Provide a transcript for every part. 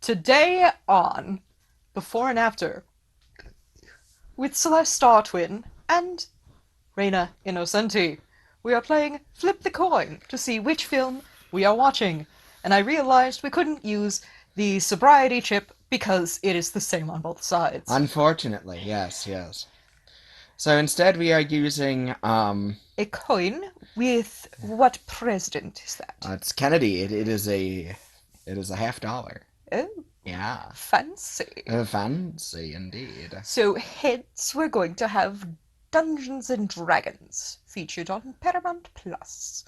Today on Before and After with Celeste Star Twin and Reina Innocenti. We are playing Flip the Coin to see which film we are watching. And I realized we couldn't use the sobriety chip because it is the same on both sides. Unfortunately, yes. So instead we are using, A coin with what president is that? it's Kennedy. It is a $50. Oh, Yeah. fancy. Fancy indeed. So, heads, we're going to have Dungeons and Dragons featured on Paramount Plus.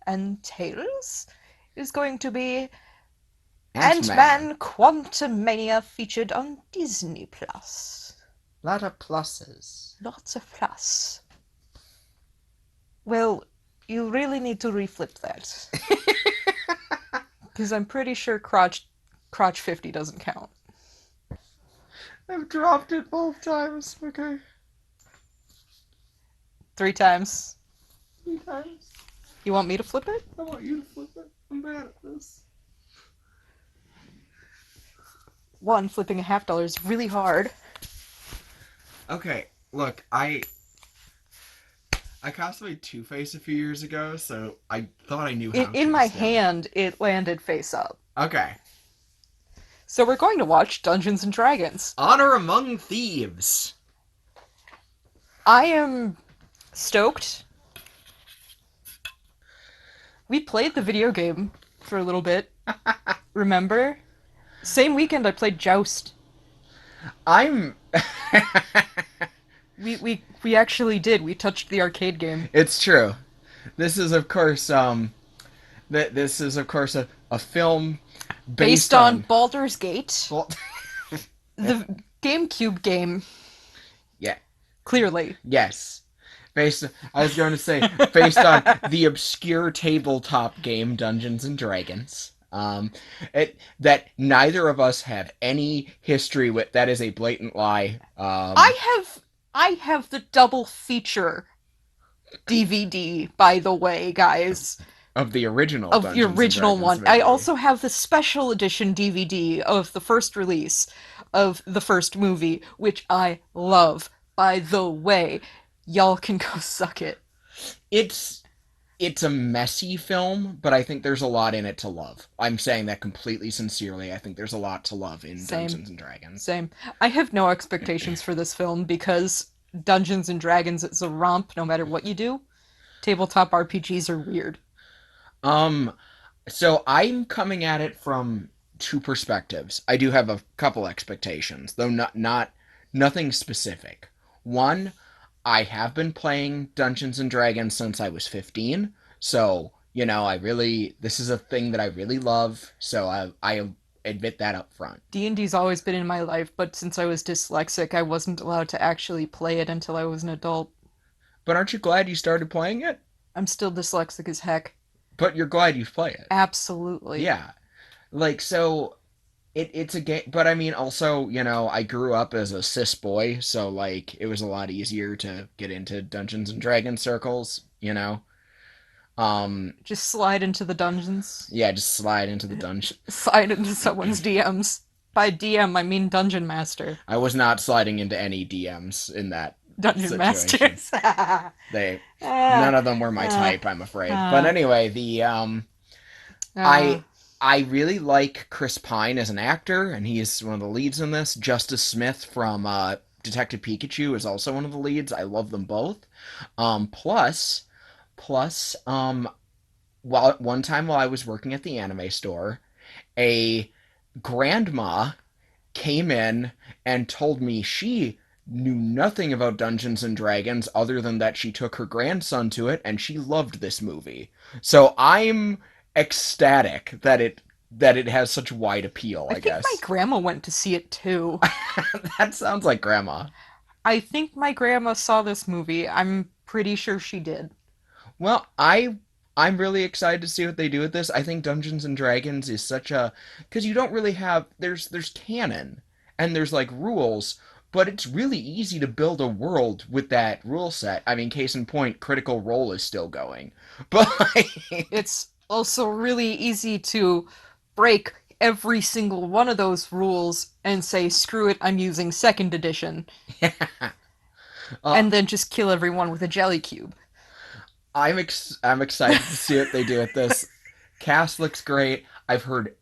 And tails is going to be Ant-Man. Ant-Man Quantumania featured on Disney Plus. Lot of pluses. Lots of plus. Well, you really need to reflip that. Because I'm pretty sure crotch 50 doesn't count. I've dropped it both times. Okay. 3 times. 3 times. You want me to flip it? I want you to flip it. I'm bad at this. One, flipping a $50 is really hard. Okay, look, I cosplayed Two-Face a few years ago, so I thought I knew how In to my still. hand, it landed face up. Okay. So we're going to watch Dungeons and Dragons. Honor Among Thieves. I am stoked. We played the video game for a little bit. Remember? Same weekend I played Joust. I'm. We actually did. We touched the arcade game. It's true. This is, of course, this is, of course, a film Based based on on. Baldur's Gate, Well, the GameCube game, yeah. clearly. Yes. Based. I was going to say based on the obscure tabletop game Dungeons and Dragons. That neither of us have any history with. That is a blatant lie. I have the double feature DVD, by the way, guys, Of the original of the Dungeons and original Dragons one. I movie. also have the special edition DVD of the first release of the first movie, which I love. By the way, y'all can go suck it. It's it's a messy film, but I think there's a lot in it to love. I'm saying that completely sincerely. I think there's a lot to love in Same. Dungeons and Dragons. Same. I have no expectations for this film because Dungeons and Dragons is a romp no matter what you do. Tabletop RPGs are weird. Um, so I'm coming at it from two perspectives. I do have a couple expectations, though not nothing specific. One, I have been playing Dungeons and Dragons since I was 15, so I really this is a thing that I really love. So I admit that up front. D&D's always been in my life, but since I was dyslexic, I wasn't allowed to actually play it until I was an adult. But aren't you glad you started playing it? I'm still dyslexic as heck. But you're glad you play it. Absolutely. Yeah. Like so it's a game, but I mean also, I grew up as a cis boy, so like it was a lot easier to get into Dungeons and Dragons circles. Um Just slide into the dungeons. yeah, just slide into the dungeon. Slide into someone's DMs. By DM, I mean Dungeon Master. I was not sliding into any DMs in that Dungeon situation. Masters. Ah, They ah, None of them were my type, I'm afraid. But ah, anyway, the I ah. I really like Chris Pine as an actor, and he's one of the leads in this. Justice Smith from Detective Pikachu is also one of the leads. I love them both. Plus, while one time while I was working at the anime store, a grandma came in and told me she knew nothing about Dungeons and Dragons other than that she took her grandson to it and she loved this movie. So I'm ecstatic that it has such wide appeal, I I think my guess. grandma went to see it too. That sounds like grandma. I think my grandma saw this movie. I'm pretty sure she did. Well, I'm really excited to see what they do with this. I think Dungeons and Dragons is such a because you don't really have there's canon and there's like rules, but it's really easy to build a world with that rule set. I mean, case in point, Critical Role is still going. But like, It's also really easy to break every single one of those rules and say, screw it, I'm using second edition, uh, and then just kill everyone with a jelly cube. I'm excited to see what they do with this. Cast looks great. I've heard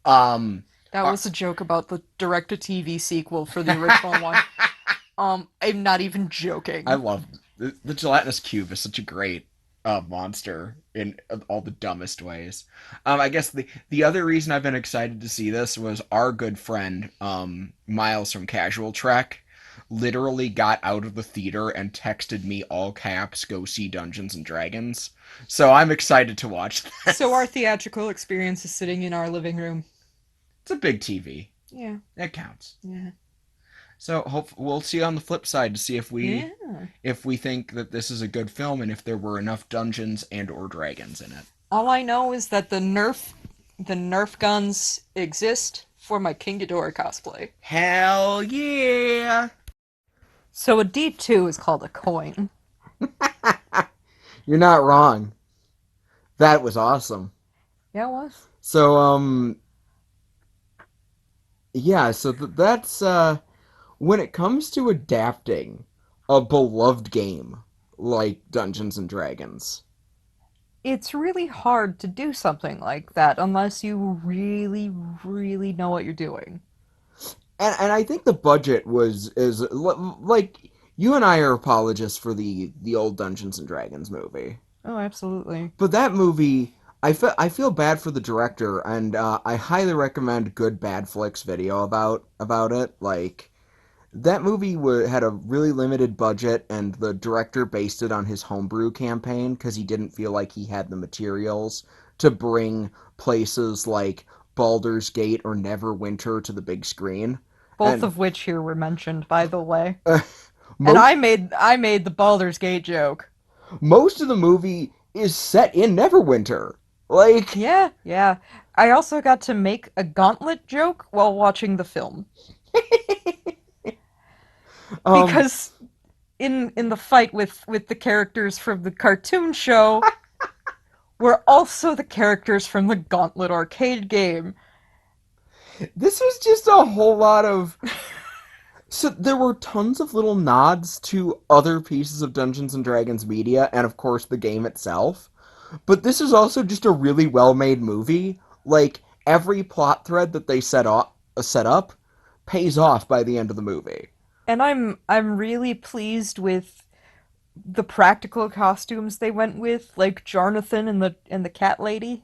um That uh, was a joke about the direct to TV sequel for the original one. I'm not even I joking. love the gelatinous cube is such a great monster in all the dumbest ways. I guess the other reason I've been excited to see this was our good friend Miles from Casual Trek literally got out of the theater and texted me all caps, "Go see Dungeons and Dragons." So I'm excited to watch So our this. theatrical experience is sitting in our living room. It's a big TV. Yeah, It counts. yeah, So hope we'll see on the flip side to see yeah. if we think that this is a good film and if there were enough dungeons and or dragons in it. All I know is that the Nerf guns exist for my King Ghidorah cosplay. Hell yeah! So a D2 is called a coin. You're not wrong. That was awesome. Yeah, it was. So yeah, so that's when it comes to adapting a beloved game like Dungeons and Dragons. It's really hard to do something like that unless you really, really know what you're doing. And I think the budget was is like you and I are apologists for the old Dungeons and Dragons movie. Oh, absolutely. But that movie, I feel bad for the director, and I highly recommend Good Bad Flicks video about it. Like that movie had a really limited budget, and the director based it on his homebrew campaign because he didn't feel like he had the materials to bring places like Baldur's Gate or Neverwinter to the big screen. Both And of which here were mentioned, by the way. uh, And most I made the Baldur's Gate joke. most of the movie is set in Neverwinter. Like, Yeah, yeah. I also got to make a gauntlet joke while watching the film um, because in the fight with the characters from the cartoon show were also the characters from the Gauntlet arcade game. this was just a whole lot of. So there were tons of little nods to other pieces of Dungeons and Dragons media, and of course the game itself. But this is also just a really well-made movie. Like every plot thread that they set up pays off by the end of the movie. And I'm really pleased with the practical costumes they went with, like Jonathan and the cat lady.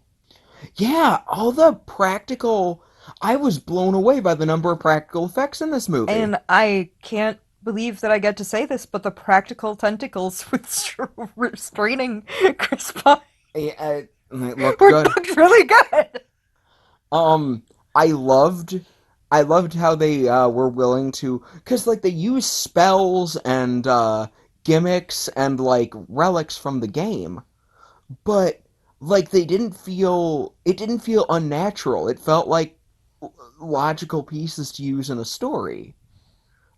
Yeah, all the practical. I was blown away by the number of practical effects in this movie. And I can't believe that I get to say this, but the practical tentacles with restraining Chris Pine It looked were good. looked really good. Um, I loved, I loved how they were willing to, cause like they use spells and gimmicks and like relics from the game, but like it didn't feel unnatural. It felt like logical pieces to use in a story.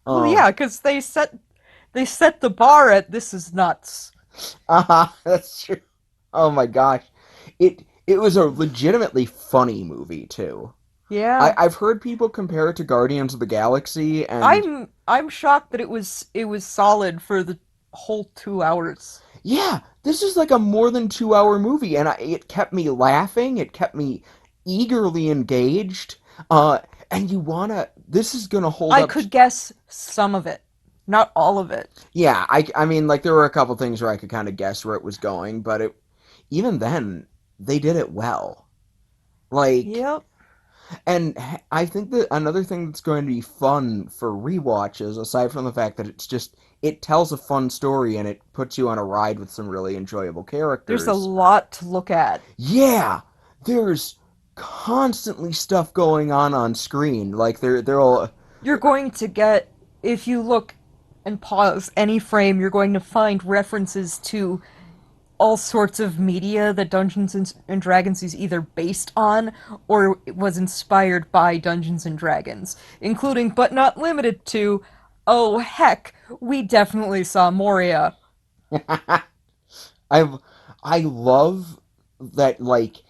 Well, Um, yeah, because they set the bar at this is nuts. that's true. Oh my gosh, it was a legitimately funny movie too. Yeah, I've heard people compare it to Guardians of the Galaxy, and I'm shocked that it was solid for the whole 2 hours. yeah, this is like a more than 2 hour movie, and it kept me laughing. It kept me eagerly engaged. Uh, and you wanna, this is gonna hold I up. could guess some of it, not all of it. Yeah, I mean, like there were a couple things where I could kind of guess where it was going, but even then, they did it well. Like, Yep. and I think that another thing that's going to be fun for rewatches, aside from the fact that it tells a fun story and it puts you on a ride with some really enjoyable There's a characters. lot to look at. Yeah, there's constantly stuff going on screen. Like they're all You're going to get, if you look and pause any frame, you're going to find references to all sorts of media that Dungeons and Dragons is either based on or was inspired by Dungeons and Dragons, including but not limited to, oh heck, we definitely saw Moria. I I love that like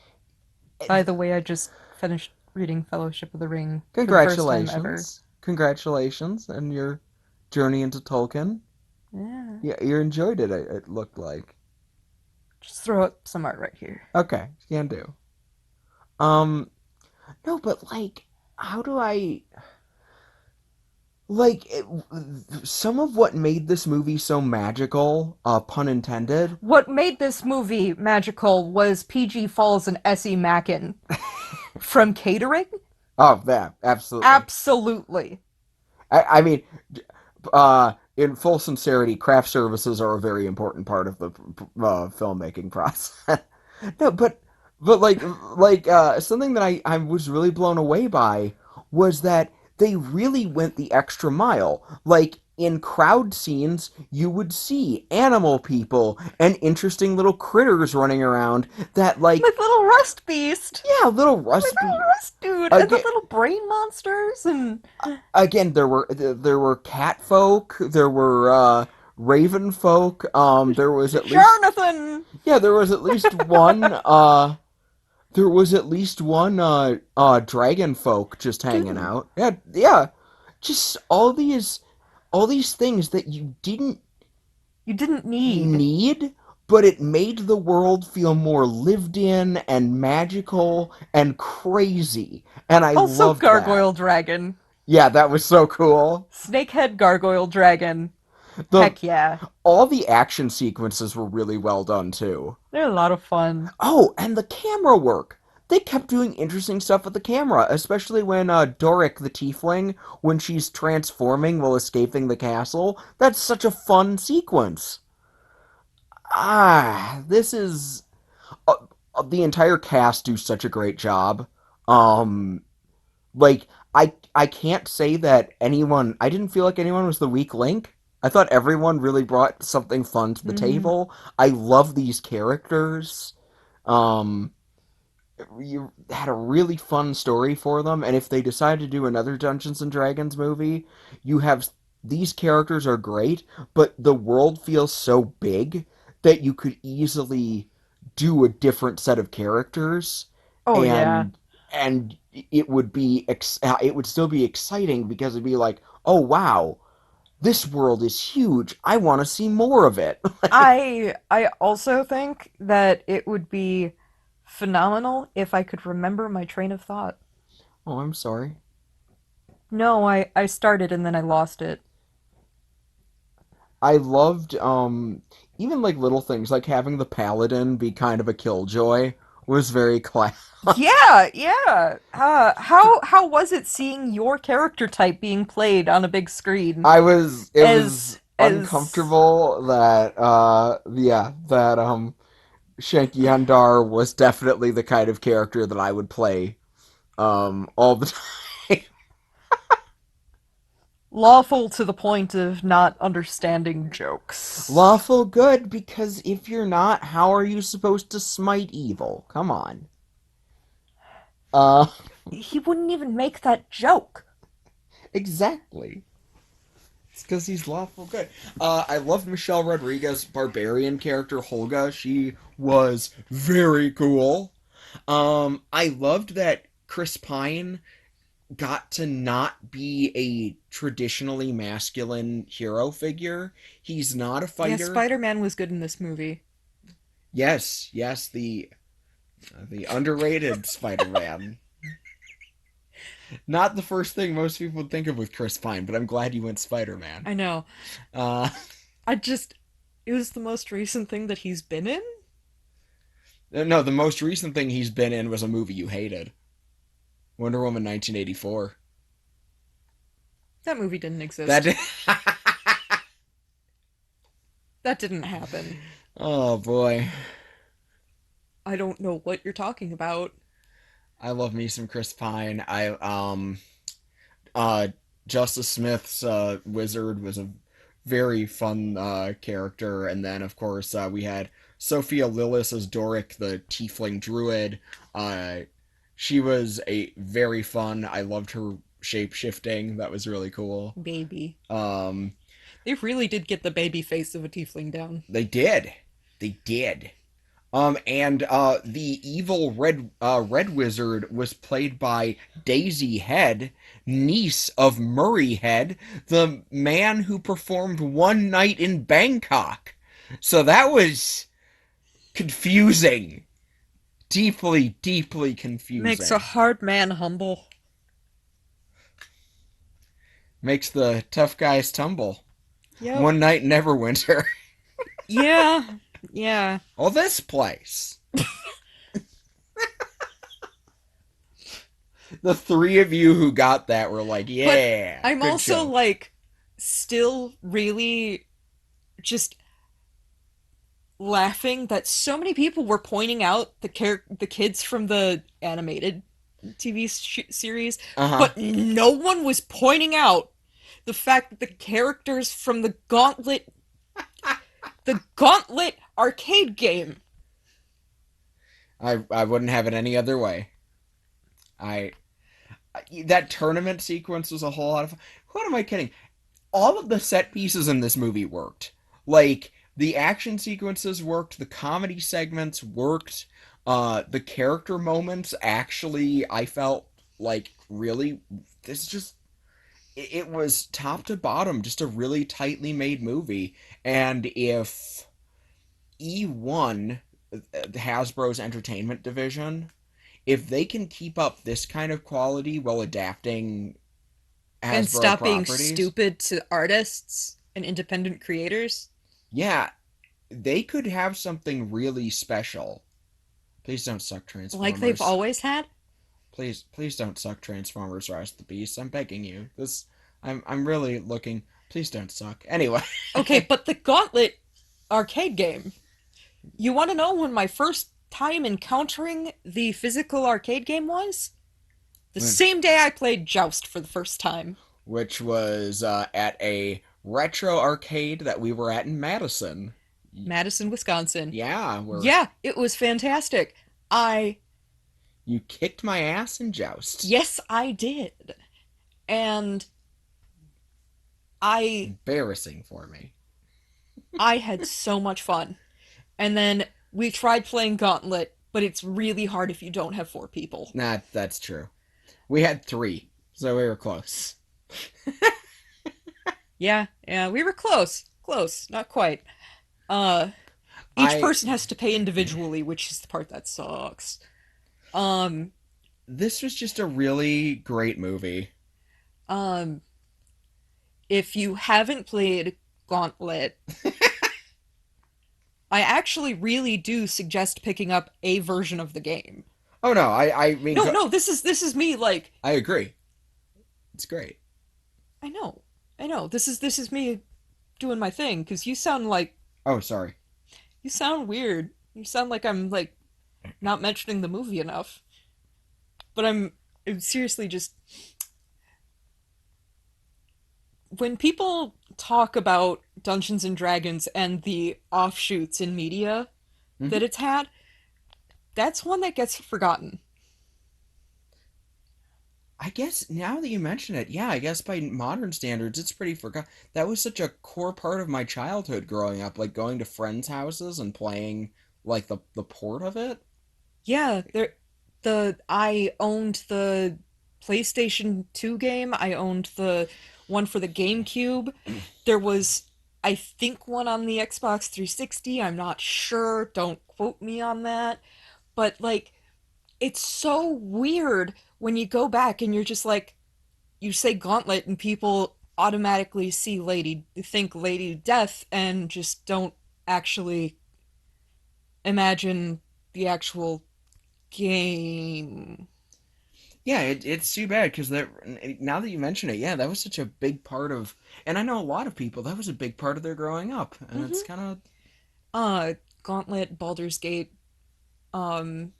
By the way, I just finished reading Fellowship of the Ring for the first time ever. Congratulations. Congratulations on your journey into Tolkien. Yeah. Yeah, you enjoyed it, it looked like. Just throw up some art right here. Okay, can do. Um, no, but like, how do I like it, some of what made this movie so magical, pun intended. What made this movie magical was PG Falls and Essie Mackin from catering. Oh, that absolutely. Absolutely. I mean, in full sincerity, craft services are a very important part of the filmmaking process. No, but something that I was really blown away by was that they really went the extra mile. Like in crowd scenes, you would see animal people and interesting little critters running around that Like little rust beast. yeah, little Like rust little rust dude. And the again. little brain monsters and Again, there were cat folk, there were raven folk. There was at least Jonathan. yeah, there was at least one dragon folk just hanging Dude, out. Yeah, yeah, just all these things that you didn't you didn't need. need, but it made the world feel more lived in and magical and crazy, and I Also, loved that. Gargoyle Dragon. Yeah, that was so cool. Snakehead Gargoyle Dragon. The Heck yeah. all the action sequences were really well done too. They're a lot of fun. Oh, and the camera work. They kept doing interesting stuff with the camera, especially when Doric the Tiefling, when she's transforming while escaping the castle. That's such a fun sequence. This is uh, the entire cast do such a great job. Um, like I can't say that anyone. I didn't feel like anyone was the weak link. I thought everyone really brought something fun to the Mm-hmm. table. I love these characters. Um, you had a really fun story for them, and if they decide to do another Dungeons and Dragons movie, you have these characters are great, but the world feels so big that you could easily do a different set of characters, Oh yeah. and it would still be exciting because it'd be like, oh wow, this world is huge. I want to see more of it. I also think that it would be phenomenal if I could remember my train of thought. Oh, I'm sorry. No, I started and then I lost it. I loved even like little things like having the paladin be kind of a killjoy was very class. Yeah, yeah. How was it seeing your character type being played on a big screen It was as uncomfortable that yeah, that Shanky Yandar was definitely the kind of character that I would play all the time. lawful to the point of not understanding jokes? Lawful good because if you're not, how are you supposed to smite evil? Come on. Uh He wouldn't even make that joke. exactly. It's because he's lawful good. I loved Michelle Rodriguez's barbarian character, Holga. She was very cool. I loved that Chris Pine got to not be a traditionally masculine hero figure. He's not a Yeah, fighter. Spider-Man was good in this movie. Yes, yes, the underrated Spider-Man. Not the first thing most people would think of with Chris Pine, but I'm glad you went Spider-Man. I know. Uh, I just it was the most recent thing that he's been in. no, the most recent thing he's been in was a movie you hated, Wonder Woman 1984. That movie didn't That exist. did... That didn't happen. oh boy, I don't know what you're talking about. I love me some Chris Pine. Uh Justice Smith's wizard was a very fun character, and then of course we had Sophia Lillis as Doric, the tiefling druid. Uh, she was a very fun. I loved her shape shifting. That was really cool. Baby. Um, They really did get the baby face of a tiefling down. they did, they did. And the evil red wizard was played by Daisy Head, niece of Murray Head, the man who performed One Night in Bangkok. So that was confusing, deeply, deeply Makes a confusing. hard man humble. Makes the tough guys tumble. Yep. One Night in Neverwinter. Yeah. Yeah. Oh, this place. The three of you who got that were like, But yeah, I'm good also show. like still really just laughing that so many people were pointing out the kids from the animated TV series, Uh huh. but no one was pointing out the fact that the characters from the Gauntlet arcade game. I wouldn't have it any other way. I that tournament sequence was a whole lot of fun. What am I kidding? All of the set pieces in this movie worked. Like the action sequences worked, the comedy segments worked, the character moments actually I felt like really this just it was top to bottom just a really tightly made movie. And if E1, Hasbro's entertainment division, if they can keep up this kind of quality while adapting And Hasbro stop being properties, stupid to artists and independent creators yeah, they could have something really special. Please don't suck like they've Transformers. always had. Please don't suck Transformers Rise of the Beast. I'm begging you. I'm really looking. Please don't suck. Anyway, Okay, but the Gauntlet arcade game. You want to know when my first time encountering the physical arcade game was? The same day I played Joust for the first time. which was at a retro arcade that we were at in Madison. Madison, Wisconsin. Yeah, where Yeah, it was fantastic. I, you kicked my ass in Joust. yes, I did. And I Embarrassing for me. I had so much fun. And then we tried playing Gauntlet, but it's really hard if you don't have four people. Nah, that's true. We had three, so we were close. Yeah, yeah, we were close. Close, not quite. Uh each I person has to pay individually, which is the part that sucks. Um This was just a really great movie. um if you haven't played Gauntlet, I actually really do suggest picking up a version of the game. Oh no, I mean No, no, this is me like I agree. It's great. I know. I know. This is me doing my thing cuz Oh, sorry. you sound weird. You sound like I'm like not mentioning the movie enough. But I'm seriously just when people talk about Dungeons and Dragons and the offshoots in media Hmm. that it's had, that's one that gets forgotten. I guess now that you mention it, yeah, I guess by modern standards, it's pretty forgot. That was such a core part of my childhood growing up, like going to friends' houses and playing like the port of it. Yeah, I owned the PlayStation 2 game. I owned the one for the GameCube. There was I think one on the Xbox 360. I'm not sure. Don't quote me on that. But like it's so weird when you go back and you're just like you say Gauntlet and people automatically think Lady Death and just don't actually imagine the actual game. Yeah, it's too bad because that now that you mention it, yeah, that was such a big part of, and I know a lot of people that was a big part of their growing up, and it's Mm-hmm. kind of Gauntlet, Baldur's Gate, um,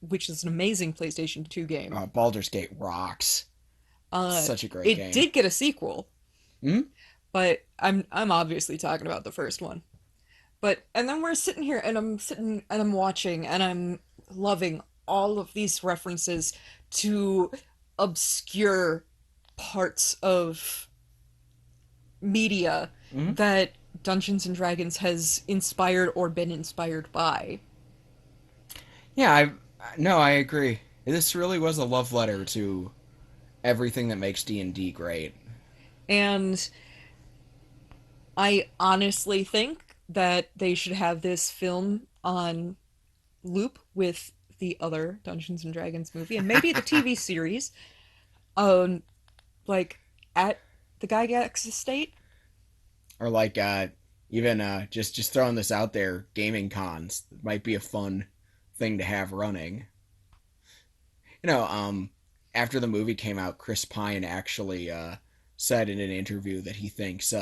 which is an amazing PlayStation 2 game. Baldur's Gate rocks. Uh, Such a great it game. did get a sequel, Hmm. but I'm obviously talking about the first one. But and then we're sitting here and I'm sitting and I'm watching and I'm loving all of these references to obscure parts of media Hmm. that Dungeons and Dragons has inspired or been inspired by. Yeah, I no, I agree. This really was a love letter to everything that makes D&D great. And I honestly think that they should have this film on loop with the other Dungeons and Dragons movie and maybe the TV series, um, like at the Gygax estate. Or like even just throwing this out there, gaming cons might be a fun thing to have running. You know, after the movie came out, Chris Pine actually said in an interview that he thinks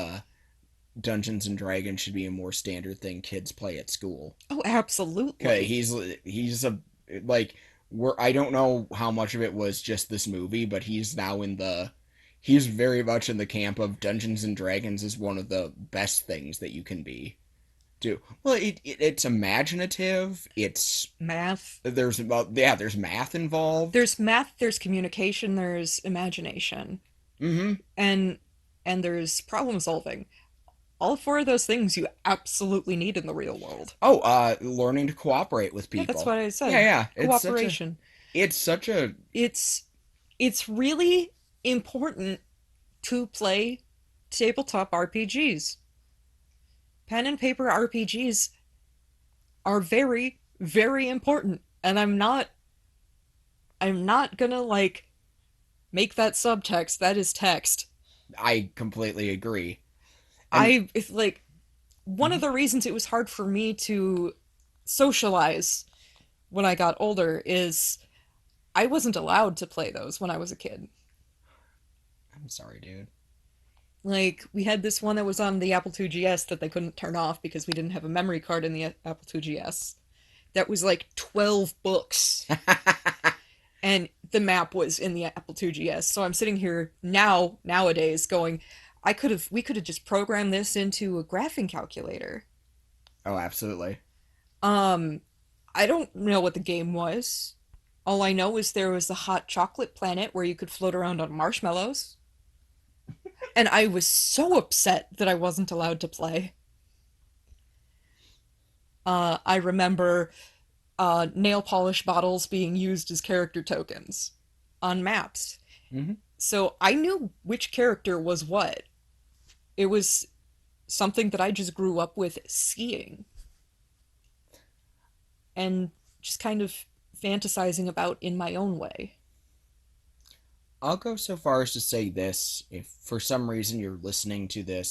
Dungeons and Dragons should be a more standard thing kids play at school. Oh, Okay, absolutely. he's a like we're I don't know how much of it was just this movie, but he's now in the he's very much in the camp of Dungeons and Dragons is one of the best things that you can be do. Well, it's imaginative. It's Math. there's math involved. There's math, there's communication, there's imagination, Mm-hmm. and there's problem solving. All four of those things you absolutely need in the real world. Oh, learning to cooperate with Yeah, that's people. what I Yeah, said. yeah. Cooperation. It's such a It's really important to play tabletop RPGs. Pen and paper RPGs are very, very important. And I'm not gonna like make that subtext. That is text. I completely agree. And I it's like one of mhm, the reasons it was hard for me to socialize when I got older is I wasn't allowed to play those when I was a kid. I'm sorry, dude. Like we had this one that was on the Apple II GS that they couldn't turn off because we didn't have a memory card in the Apple II GS. That was like 12 books and the map was in the Apple II GS. So I'm sitting here nowadays going we could have just programmed this into a graphing calculator. Oh, absolutely. Um I don't know what the game was. All I know is there was a hot chocolate planet where you could float around on marshmallows. And I was so upset that I wasn't allowed to play. I remember nail polish bottles being used as character tokens on maps. Hmm. So I knew which character was what. It was something that I just grew up with seeing and just kind of fantasizing about in my own way. I'll go so far as to say this: if for some reason you're listening to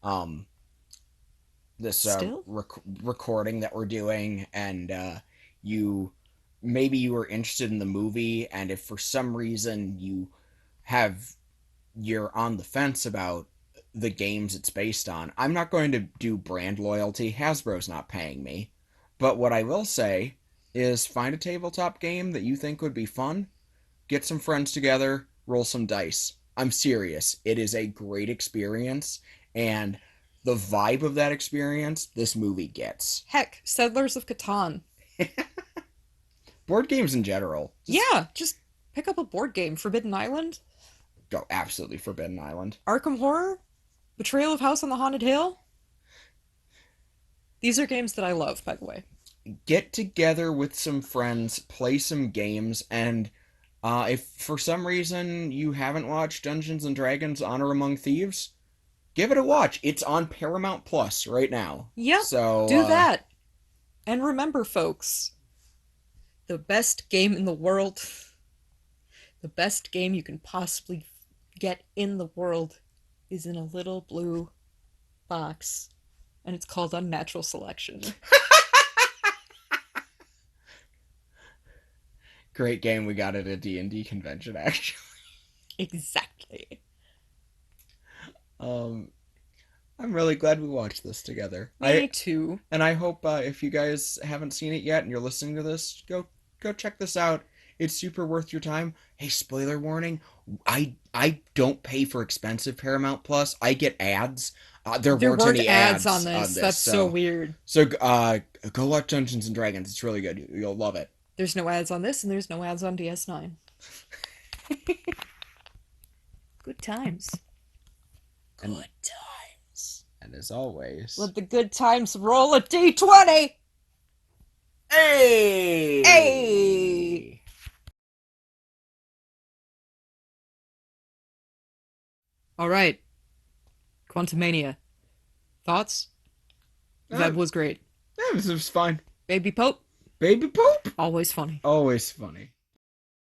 um, this Still? recording that we're doing, and you maybe you were interested in the movie, and if for some reason have you're on the fence about the games it's based on, I'm not going to do brand loyalty. Hasbro's not paying me. But what I will say is find a tabletop game that you think would be fun, get some friends together, roll some dice. I'm serious. It is a great experience, and the vibe of that experience this movie gets. Heck, Settlers of Catan. Board games in general, just Yeah, just pick up a board game. Forbidden Island, go absolutely Forbidden Island. Arkham Horror, Betrayal of House on the Haunted Hill. These are games that I love, by the way. Get together with some friends, play some games, and if for some reason you haven't watched Dungeons and Dragons Honor Among Thieves, give it a watch. It's on Paramount Plus right now. Yep, So, do that. And remember, folks, the best game in the world, the best game you can possibly get in the world is in a little blue box, and it's called Unnatural Selection. great game we got at a D&D convention, actually. Exactly. Um, I'm really glad we watched this together. Me too. I hope if you guys haven't seen it yet and you're listening to this, go check this out. It's super worth your time. Hey, spoiler warning. I don't pay for expensive Paramount Plus. I get ads. There There weren't weren't any ads on ads on this. this, That's so so weird. go watch Dungeons and Dragons. It's really good. You'll love it. There's no ads on this, and there's no ads on DS9. Good times. And Good times. and as always, Let the good times roll a D20! Hey! Hey! All right, Quantumania. Thoughts? That That, was great. that was fine. Baby Pope, Baby poop? always funny. Always funny.